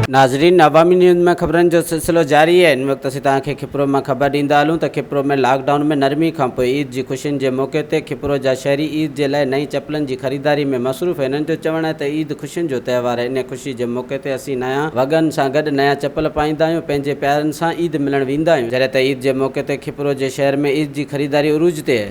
नाज़रीन, अवामी न्यूज़ में ख़बरनि जो सिलसिलो जारी है। इन वक्त असीं तव्हांखे खिपरो में ख़बर ॾींदा हलूं त खिपरो में लॉकडाउन में नरमी खां पोइ ईद जी ख़ुशियुनि जे मौक़े ते खिपरो जा शहरी ईद जे लाइ नई चपलनि जी ख़रीदारी में मसरूफ़। इन्हनि जो चवणु आहे त ईद ख़ुशियुनि जो त्योहार आहे। इन ख़ुशी जे मौक़े ते असीं नया वॻनि सां गॾु नया चपल पाईंदा आहियूं, पंहिंजे प्यारनि सां ईद मिलणु वेंदा आहियूं। जॾहिं त ईद जे मौक़े ते खिपरो जे शहर में ईद जी ख़रीदारी उरूज ते आहे।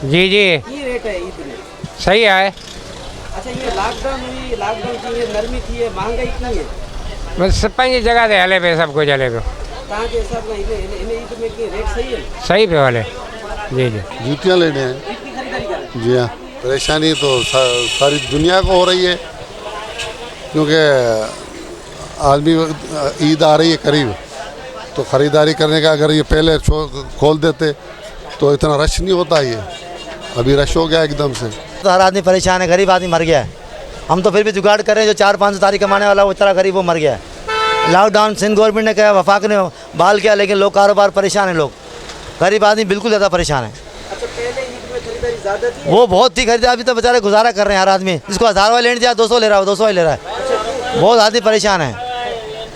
जी जी रेट है ईद में सही है। अच्छा, ये लॉकडाउन की ये नरमी थी है, महंगाई इतनी है, बस पंहिंजी जगह ते हले पे सब कुछ हले पियो। तव्हांजे हिसाब सां इन ईद में की रेट सही है? सही पियो हले। जी जी जूतियाँ लेने हैं। ईद की खरीदारी कर रहे हैं? जी हाँ, परेशानी तो सारी दुनिया को हो रही है, क्योंकि आदमी ईद आ रही है करीब, तो ख़रीदारी करने का अगर ये पहले खोल देते तो इतना रश नहीं होता। ये अभी रश हो गया एकदम से, तो हर आदमी परेशान है, गरीब आदमी मर गया है। हम तो फिर भी जुगाड़ कर रहे हैं, जो 400-500 तारीख कमाने वाला वो बेचारा गरीब वो मर गया है। लॉकडाउन सिंध गवर्नमेंट ने किया, वफाक ने बहाल किया, लेकिन लोग कारोबार परेशान है, लोग गरीब आदमी बिल्कुल ज़्यादा परेशान है। अच्छा, पहले ईद में खरीदारी ज़्यादा थी? वो बहुत थी खरीदारी, अभी तो बेचारे गुजारा कर रहे हैं। हर आदमी जिसको 1000 वाले लेने जाए 200 ले रहा है, 200 ही ले रहा है। बहुत आदमी परेशान है,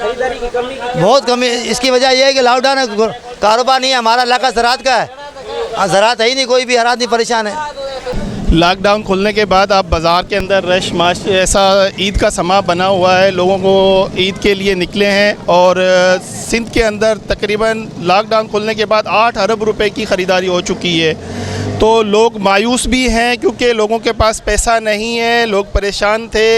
खरीदारी की कमी बहुत कमी। इसकी वजह यह है कि लॉकडाउन है, कारोबार नहीं है। हमारा इलाका ज़राअत का है, ज़राअत है ही नहीं कोई भी, हर आदमी परेशान है। लॉकडाउन खुलने के बाद आप बाज़ार के अंदर रश माश ऐसा ईद का समा बना हुआ है, लोगों को ईद के लिए निकले हैं। और सिंध के अंदर तकरीबन लॉकडाउन खुलने के बाद 8 अरब रुपए की ख़रीदारी हो चुकी है। तो लोग मायूस भी हैं, क्योंकि लोगों के पास पैसा नहीं है, लोग परेशान थे।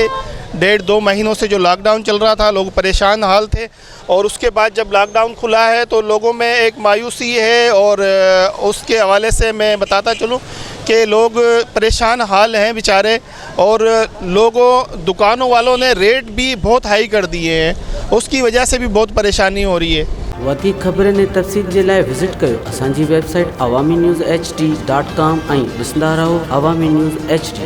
1.5-2 महीनों से जो लॉकडाउन चल रहा था, लोग परेशान हाल थे। और उसके बाद जब लॉकडाउन खुला है तो लोगों में एक मायूसी है। और उसके हवाले से मैं बताता चलूँ कि लोग परेशान हाल हैं बेचारे। और दुकानों वालों ने रेट भी बहुत हाई कर दिए हैं, उसकी वजह से भी बहुत परेशानी हो रही है। वधीक ख़बरनि ऐं तफ़सील जे लाइ विज़िट कयो असांजी वेबसाइट awamiNewsHD.com ऐं ॾिसंदा रहो अवामी न्यूज़ HD।